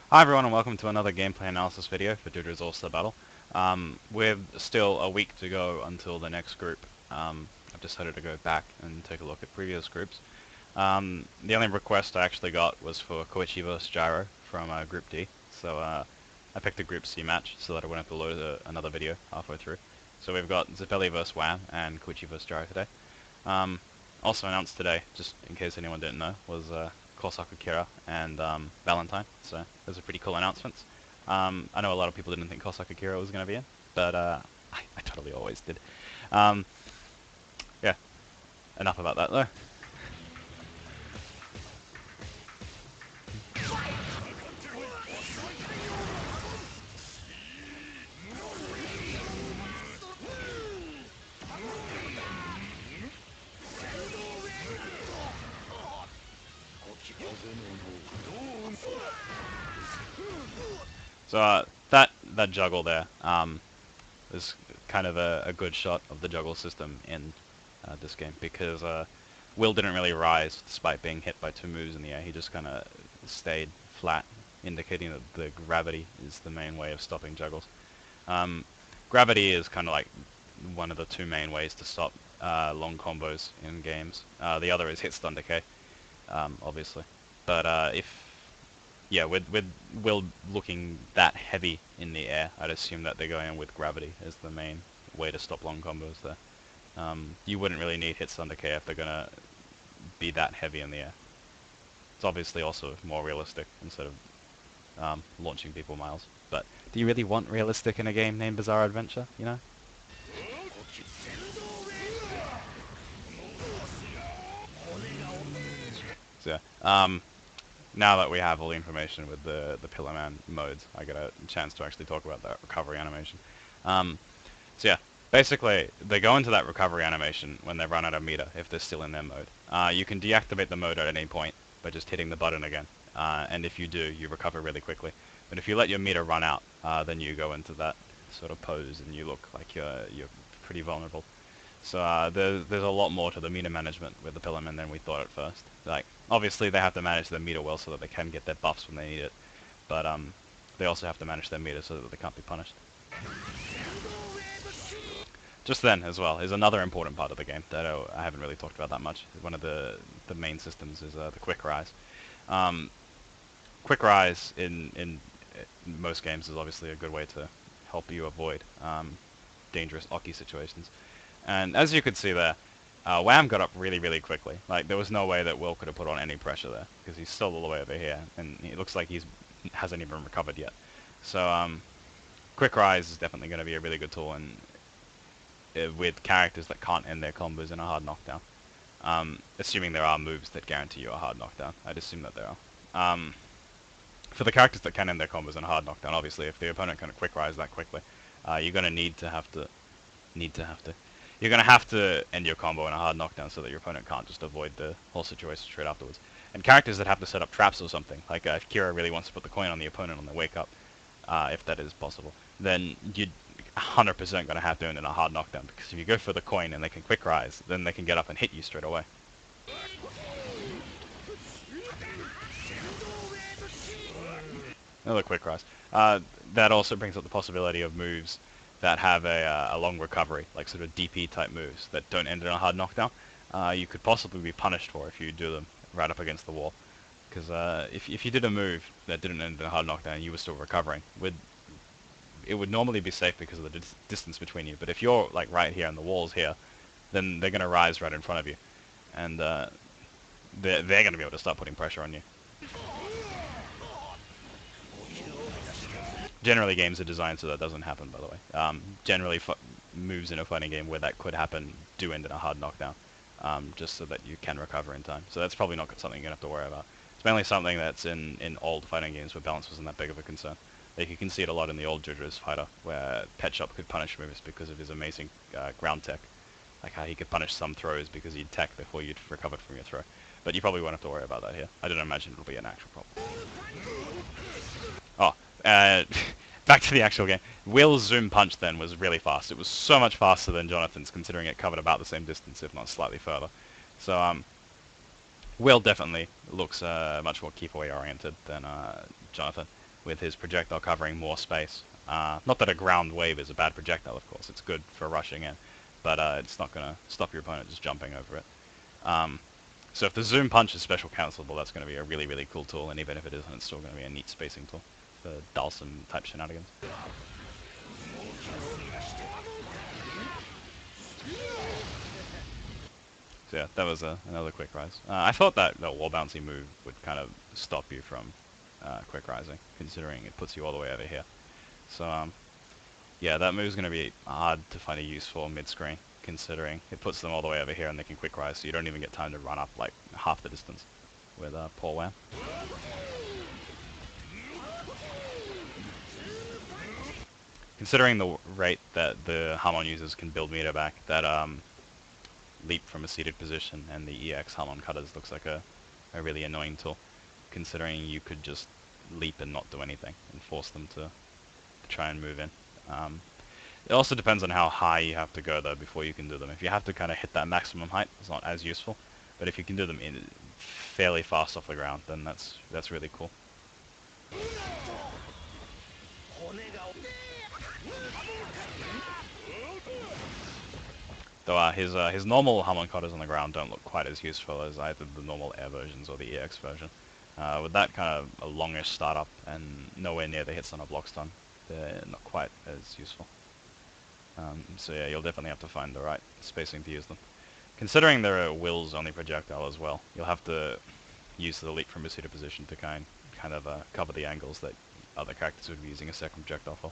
Hi everyone and welcome to another gameplay analysis video for Jojo's All-Star Battle. We're still a week to go until the next group. I've decided to go back and take a look at previous groups. The only request I actually got was for Koichi vs Gyro from Group D, so I picked a Group C match so that I wouldn't have to load another video halfway through. So we've got Zeppeli vs Wham and Koichi vs Gyro today. Also announced today, just in case anyone didn't know, was Kosaku Kira and Valentine, so those are pretty cool announcements. I know a lot of people didn't think Kosaku Kira was going to be in, but I totally always did. Um, yeah, enough about that though. So that juggle there is kind of a good shot of the juggle system in this game because Will didn't really rise despite being hit by two moves in the air. He just kind of stayed flat, indicating that the gravity is the main way of stopping juggles. Gravity is kind of like one of the two main ways to stop long combos in games. The other is hit stun decay, obviously. But with Will looking that heavy in the air, I'd assume that they're going with gravity as the main way to stop long combos there. You wouldn't really need hit stun decay if they're gonna be that heavy in the air. It's obviously also more realistic instead of launching people miles. But do you really want realistic in a game named Bizarre Adventure, you know? So yeah, now that we have all the information with the Pillar Man modes, I get a chance to actually talk about that recovery animation. So yeah, basically they go into that recovery animation when they run out of meter if they're still in their mode. You can deactivate the mode at any point by just hitting the button again, and if you do, you recover really quickly. But if you let your meter run out, then you go into that sort of pose and you look like you're pretty vulnerable. So there's a lot more to the meter management with the Pillarmen than we thought at first. Like, obviously they have to manage their meter well so that they can get their buffs when they need it, but they also have to manage their meter so that they can't be punished. Just then, as well, is another important part of the game that I haven't really talked about that much. One of the main systems is the quick rise. Quick rise in most games is obviously a good way to help you avoid dangerous Oki situations. And as you could see there, Wham got up really, really quickly. Like, there was no way that Will could have put on any pressure there, because he's still all the way over here, and it looks like he hasn't even recovered yet. So, Quick Rise is definitely going to be a really good tool, and with characters that can't end their combos in a hard knockdown. Assuming there are moves that guarantee you a hard knockdown. I'd assume that there are. For the characters that can end their combos in a hard knockdown, obviously, if the opponent can Quick Rise that quickly, you're going to you're going to have to end your combo in a hard knockdown so that your opponent can't just avoid the whole situation straight afterwards. And characters that have to set up traps or something, like if Kira really wants to put the coin on the opponent on their wake up, if that is possible, then you're 100% going to have to end in a hard knockdown, because if you go for the coin and they can quick rise, then they can get up and hit you straight away. Another quick rise. That also brings up the possibility of moves that have a long recovery, like sort of DP type moves that don't end in a hard knockdown. You could possibly be punished for if you do them right up against the wall. Because if you did a move that didn't end in a hard knockdown and you were still recovering, it would normally be safe because of the distance between you. But if you're like right here and the wall's here, then they're going to rise right in front of you. And they're going to be able to start putting pressure on you. Generally, games are designed so that doesn't happen, by the way. Generally, moves in a fighting game where that could happen do end in a hard knockdown, just so that you can recover in time. So that's probably not something you're going to have to worry about. It's mainly something that's in old fighting games where balance wasn't that big of a concern. Like, you can see it a lot in the old Jojo's Fighter, where Pet Shop could punish moves because of his amazing ground tech. Like how he could punish some throws because he'd tech before you'd recovered from your throw. But you probably won't have to worry about that here. I don't imagine it'll be an actual problem. Oh, back to the actual game. Will's zoom punch then was really fast. It was so much faster than Jonathan's, considering it covered about the same distance, if not slightly further. So, Will definitely looks much more keep away oriented than Jonathan. with his projectile covering more space. Not that a ground wave is a bad projectile, of course. It's good for rushing in, but it's not going to stop your opponent just jumping over it. So if the zoom punch is special cancelable, that's going to be a really, really cool tool, and even if it isn't, it's still going to be a neat spacing tool for Dalsum type shenanigans. So yeah, that was another quick rise. I thought that the wall bouncy move would kind of stop you from quick rising, considering it puts you all the way over here. So yeah, that move's going to be hard to find a use for mid-screen, considering it puts them all the way over here and they can quick rise, so you don't even get time to run up like half the distance with poor Wham. Considering the rate that the Hamon users can build meter back, that leap from a seated position and the EX Hamon cutters looks like a really annoying tool, considering you could just leap and not do anything and force them to try and move in. It also depends on how high you have to go though before you can do them. If you have to kind of hit that maximum height, it's not as useful. But if you can do them fairly fast off the ground, then that's really cool. Though his normal Hamon cutters on the ground don't look quite as useful as either the normal air versions or the EX version. With that kind of a longish startup and nowhere near the hits on a block stun, they're not quite as useful. So yeah, you'll definitely have to find the right spacing to use them. Considering they're a Will's only projectile as well, you'll have to use the leap from a seated position to kind of cover the angles that other characters would be using a second projectile for.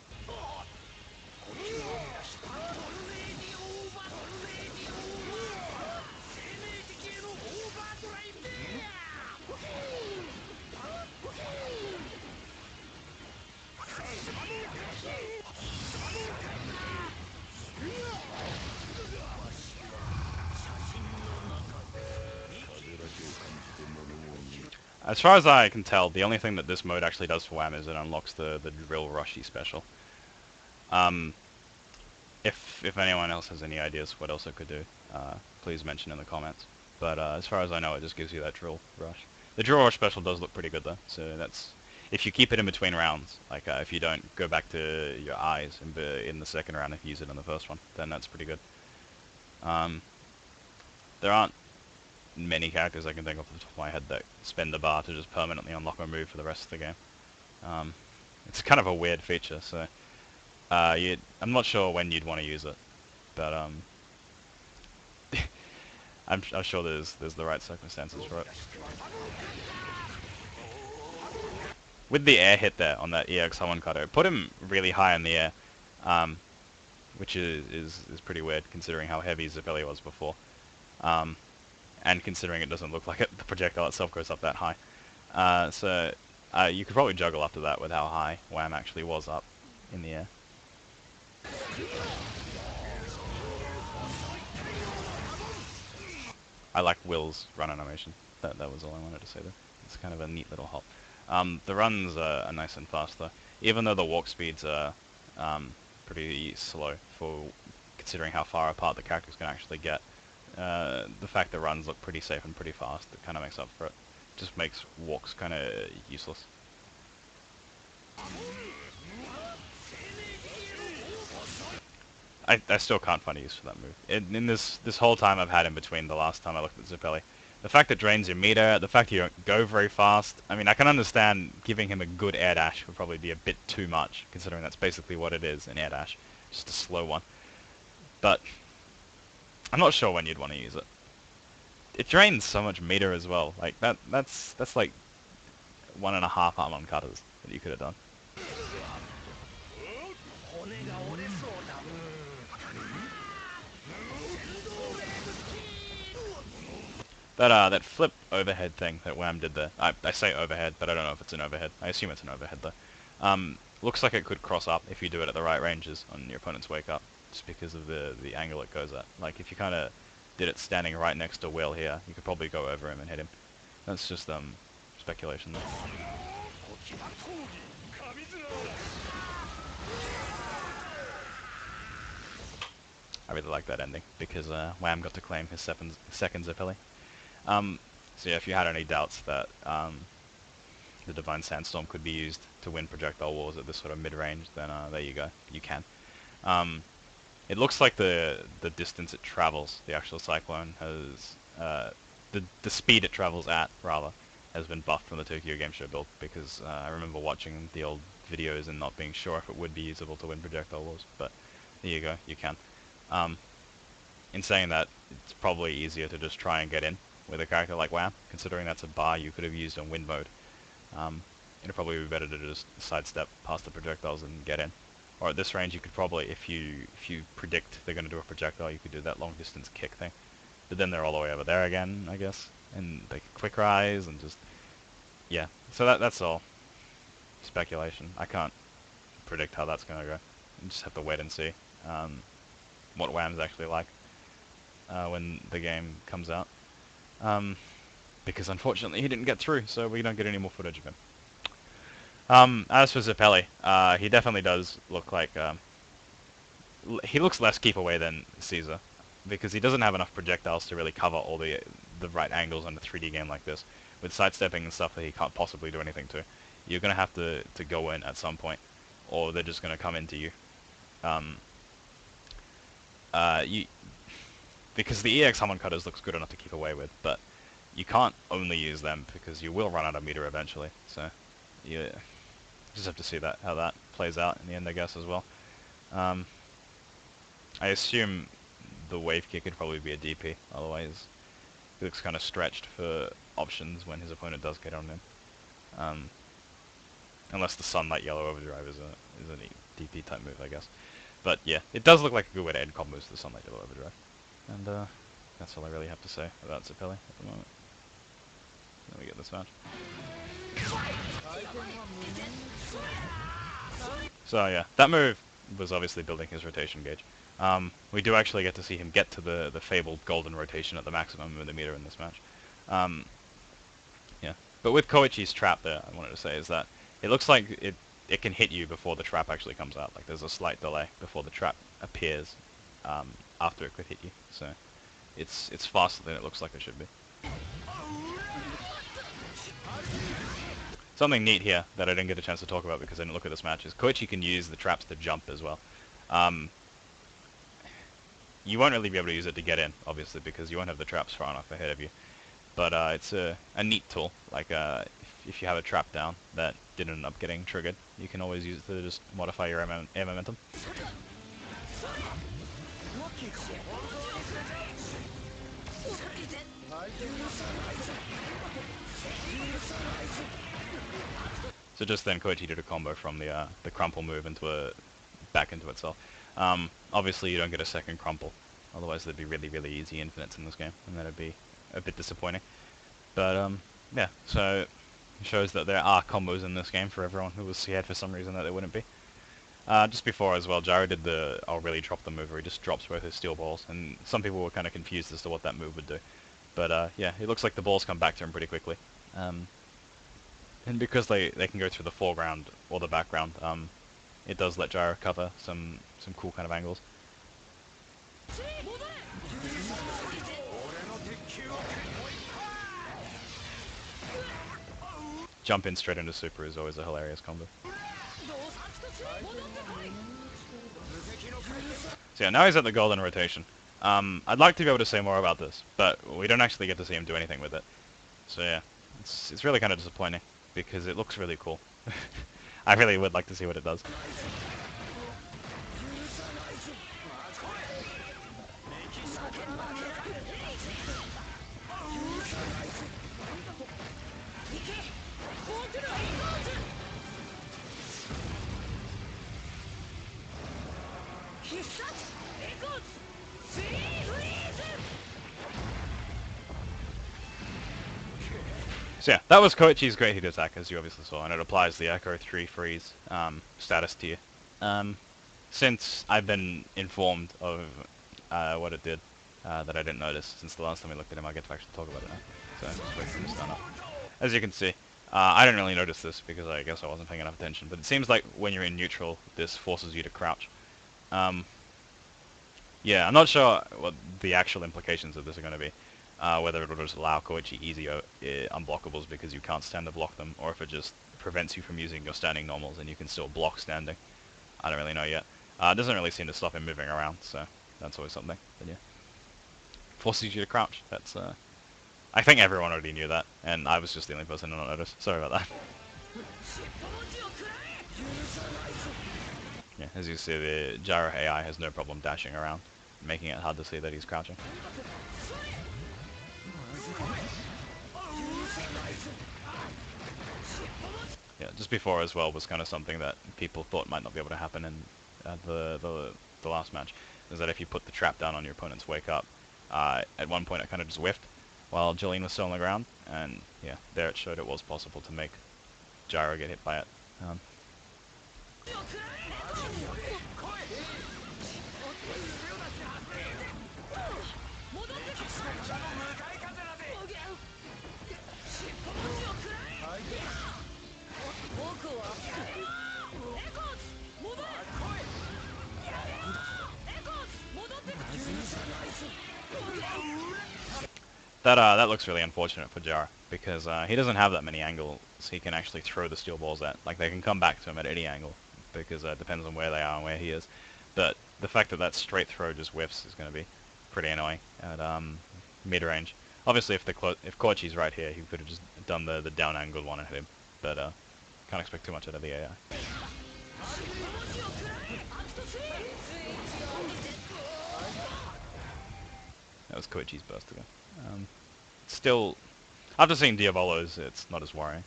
As far as I can tell, the only thing that this mode actually does for Wham is it unlocks the drill rushy special. If anyone else has any ideas what else it could do, please mention in the comments. But as far as I know, it just gives you that drill rush. The drill rush special does look pretty good though, so that's if you keep it in between rounds. Like if you don't go back to your eyes in the second round, if you use it in the first one, then that's pretty good. There aren't many characters I can think of off the top of my head that spend the bar to just permanently unlock a move for the rest of the game. It's kind of a weird feature, so I'm not sure when you'd want to use it, but I'm sure there's the right circumstances for it. With the air hit there on that EX Hamon cutter, it put him really high in the air, which is pretty weird considering how heavy Zeppeli was before. And considering it doesn't look like the projectile itself goes up that high. So you could probably juggle after that with how high Wham actually was up in the air. I like Will's run animation. That was all I wanted to say there. It's kind of a neat little hop. The runs are nice and fast though, even though the walk speeds are pretty slow for considering how far apart the characters can actually get. The fact that runs look pretty safe and pretty fast, it kind of makes up for it. Just makes walks kind of useless. I still can't find a use for that move. In this whole time I've had in between the last time I looked at Zeppeli, the fact it drains your meter, the fact you don't go very fast, I mean I can understand giving him a good air dash would probably be a bit too much, considering that's basically what it is, an air dash. Just a slow one. But I'm not sure when you'd want to use it. It drains so much meter as well. Like that's like 1.5 Hamon cutters that you could have done. That flip overhead thing that Wham did there. I say overhead, but I don't know if it's an overhead. I assume it's an overhead though. Looks like it could cross up if you do it at the right ranges on your opponent's wake up, just because of the angle it goes at. Like if you kind of did it standing right next to Will here, you could probably go over him and hit him. That's just speculation though. I really like that ending because Wham got to claim his second Zeppeli. So yeah, if you had any doubts that the Divine Sandstorm could be used to win projectile wars at this sort of mid-range, then there you go, you can. It looks like the distance it travels, the actual Cyclone, has the speed it travels at, rather, has been buffed from the Tokyo Game Show build, because I remember watching the old videos and not being sure if it would be usable to win projectile wars, but there you go, you can. In saying that, it's probably easier to just try and get in with a character like Wham, considering that's a bar you could have used on wind mode. It'd probably be better to just sidestep past the projectiles and get in. Or at this range, you could probably, if you predict they're going to do a projectile, you could do that long distance kick thing. But then they're all the way over there again, I guess, and they could quick rise and just, yeah. So that's all speculation. I can't predict how that's going to go. You just have to wait and see what Wham's actually like when the game comes out. Because unfortunately he didn't get through, so we don't get any more footage of him. As for Zeppeli, he definitely does look like, he looks less keep away than Caesar, because he doesn't have enough projectiles to really cover all the right angles on a 3D game like this, with sidestepping and stuff that he can't possibly do anything to. You're going to have to go in at some point, or they're just going to come into you. Because the EX Hamon cutters looks good enough to keep away with, but you can't only use them, because you will run out of meter eventually, so you just have to see how that plays out in the end, I guess, as well. I assume the wave kick would probably be a DP, otherwise he looks kind of stretched for options when his opponent does get on him. Unless the Sunlight Yellow Overdrive is an DP type move, I guess. But yeah, it does look like a good way to end combos to the Sunlight Yellow Overdrive. And that's all I really have to say about Zeppeli at the moment. Let me get this match. So yeah, that move was obviously building his rotation gauge. We do actually get to see him get to the fabled golden rotation at the maximum of the meter in this match. Yeah, but with Koichi's trap there, I wanted to say is that it looks like it can hit you before the trap actually comes out. Like there's a slight delay before the trap appears after it could hit you. So it's faster than it looks like it should be. Something neat here that I didn't get a chance to talk about because I didn't look at this match is Koichi can use the traps to jump as well. You won't really be able to use it to get in, obviously, because you won't have the traps far enough ahead of you. But it's a neat tool. Like if you have a trap down that didn't end up getting triggered, you can always use it to just modify your air momentum. So just then Koichi did a combo from the crumple move back into itself. Obviously you don't get a second crumple, otherwise there'd be really easy infinites in this game, and that'd be a bit disappointing. But yeah, so it shows that there are combos in this game for everyone who was scared for some reason that there wouldn't be. Just before as well, Gyro did the I'll really drop the move where he just drops both his steel balls, and some people were kind of confused as to what that move would do. But yeah, it looks like the balls come back to him pretty quickly. And because they can go through the foreground or the background, it does let Gyro cover some cool kind of angles. Jump in straight into super is always a hilarious combo. So yeah, now he's at the golden rotation. I'd like to be able to say more about this, but we don't actually get to see him do anything with it. So yeah, it's really kind of disappointing, because it looks really cool. I really would like to see what it does. So yeah, that was Koichi's Great Heat Attack, as you obviously saw, and it applies the Echo 3 freeze status tier. Since I've been informed of what it did that I didn't notice since the last time we looked at him, I get to actually talk about it now. So I'm just waiting for him to stand up. As you can see, I didn't really notice this because I guess I wasn't paying enough attention, but it seems like when you're in neutral, this forces you to crouch. Yeah, I'm not sure what the actual implications of this are going to be. whether it'll just allow Koichi easy unblockables because you can't stand to block them, or if it just prevents you from using your standing normals and you can still block standing. I don't really know yet. It doesn't really seem to stop him moving around, so that's always something. But yeah, forces you to crouch. That's I think everyone already knew that, and I was just the only person to not notice. Sorry about that. Yeah, as you see, the Gyro AI has no problem dashing around, making it hard to see that he's crouching. Yeah, just before as well was kind of something that people thought might not be able to happen in the last match, is that if you put the trap down on your opponent's wake up, at one point it kind of just whiffed while Jolene was still on the ground, and yeah, there it showed it was possible to make Gyro get hit by it. That looks really unfortunate for Gyro, because he doesn't have that many angles he can actually throw the steel balls at. Like, they can come back to him at any angle, because it depends on where they are and where he is. But the fact that that straight throw just whiffs is going to be pretty annoying at mid-range. Obviously, if Koichi's right here, he could have just done the down-angled one and hit him, but can't expect too much out of the AI. That was Koichi's burst again. Still, after seeing Diavolo's, it's not as worrying,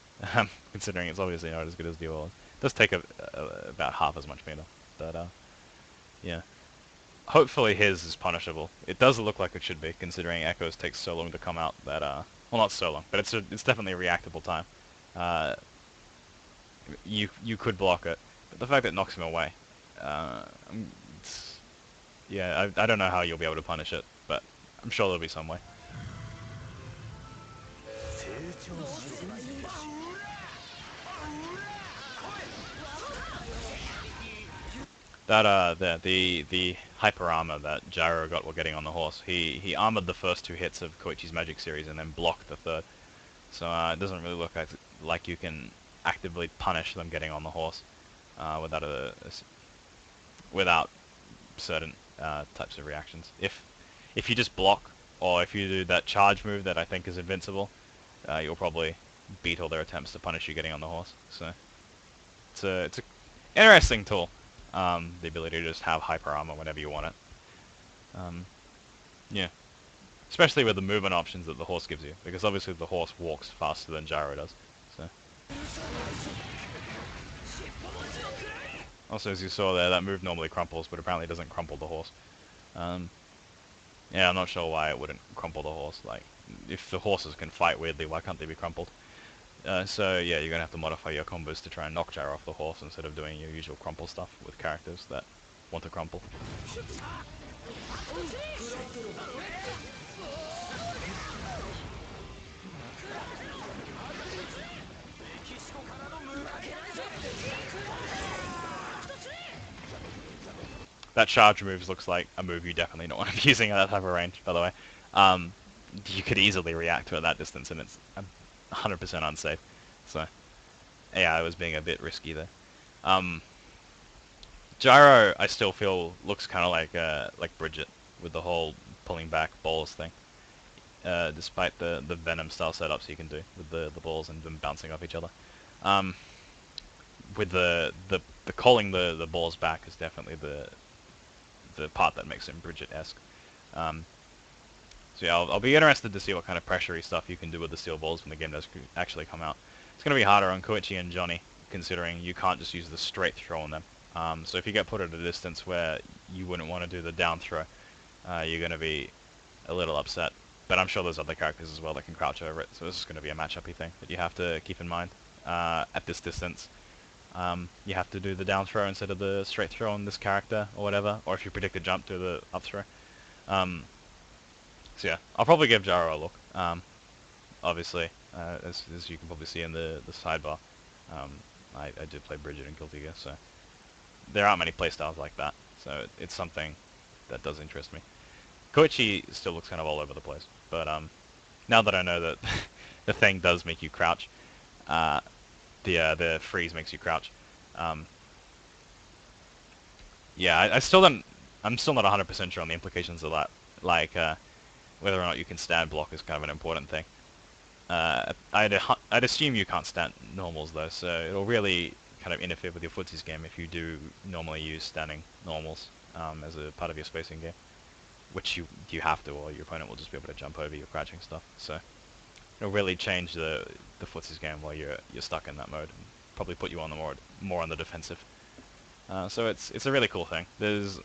considering it's obviously not as good as Diavolo's. It does take about half as much meter, but yeah. Hopefully his is punishable. It does look like it should be, considering Echoes takes so long to come out that, well, not so long, but it's definitely a reactable time. You could block it, but the fact that it knocks him away, yeah, I don't know how you'll be able to punish it, but I'm sure there'll be some way. That the hyper armor that Gyro got while getting on the horse, he armored the first two hits of Koichi's magic series and then blocked the third. So it doesn't really look like you can actively punish them getting on the horse without certain types of reactions. If you just block, or if you do that charge move that I think is invincible, you'll probably beat all their attempts to punish you getting on the horse. So it's a interesting tool, the ability to just have hyper armor whenever you want it. Yeah, especially with the movement options that the horse gives you, because obviously the horse walks faster than Gyro does. So. Also, as you saw there, that move normally crumples, but apparently doesn't crumple the horse. Yeah, I'm not sure why it wouldn't crumple the horse. Like, if the horses can fight weirdly, why can't they be crumpled? So yeah, you're gonna have to modify your combos to try and knock Gyro off the horse instead of doing your usual crumple stuff with characters that want to crumple. That charge move looks like a move you definitely don't want to be using at that type of range, by the way. You could easily react to it at that distance, and it's 100% unsafe. So, yeah, I was being a bit risky there. Gyro, I still feel, looks kind of like Bridget, with the whole pulling back balls thing. Despite the Venom style setups you can do with the balls and them bouncing off each other. With the calling the balls back is definitely the part that makes him Bridget-esque. So yeah, I'll be interested to see what kind of pressure-y stuff you can do with the steel balls when the game does actually come out. It's going to be harder on Koichi and Johnny, considering you can't just use the straight throw on them. So if you get put at a distance where you wouldn't want to do the down throw, you're going to be a little upset. But I'm sure there's other characters as well that can crouch over it, so this is going to be a matchup-y thing that you have to keep in mind. At this distance, you have to do the down throw instead of the straight throw on this character, or whatever, or if you predict a jump, do the up throw. So yeah, I'll probably give Gyro a look. Obviously, as you can probably see in the sidebar, I did play Bridget and Guilty Gear, so there aren't many playstyles like that, so it's something that does interest me. Koichi still looks kind of all over the place, but now that I know that the thing does make you crouch, uh, the freeze makes you crouch. Um, yeah, I still don't. I'm still not 100% sure on the implications of that. Like whether or not you can stand block is kind of an important thing. I'd assume you can't stand normals though, so it'll really kind of interfere with your footsies game if you do normally use standing normals as a part of your spacing game, which you have to, or your opponent will just be able to jump over your crouching stuff. So it'll really change the footsies game while you're stuck in that mode, and probably put you on the more on the defensive. So it's a really cool thing. There's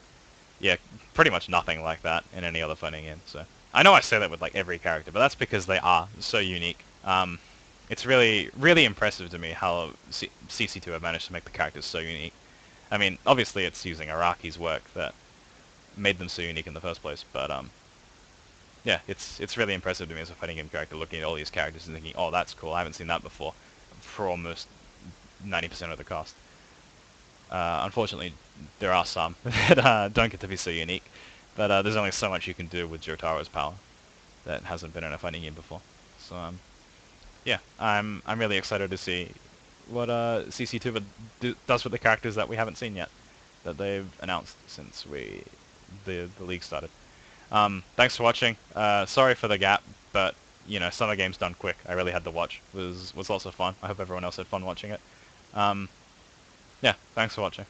yeah, pretty much nothing like that in any other fighting game. So I know I say that with like every character, but that's because they are so unique. It's really impressive to me how CC2 have managed to make the characters so unique. I mean, obviously it's using Araki's work that made them so unique in the first place, but yeah, it's really impressive to me as a fighting game character looking at all these characters and thinking, oh, that's cool. I haven't seen that before. For almost 90% of the cast. Unfortunately, there are some that don't get to be so unique, but there's only so much you can do with Jotaro's power that hasn't been in a fighting game before. So yeah, I'm really excited to see what CC2 does with the characters that we haven't seen yet, that they've announced since the league started. Thanks for watching. Sorry for the gap, but you know, Summer Games done quick. I really had to watch. Was lots of fun. I hope everyone else had fun watching it. Yeah, thanks for watching.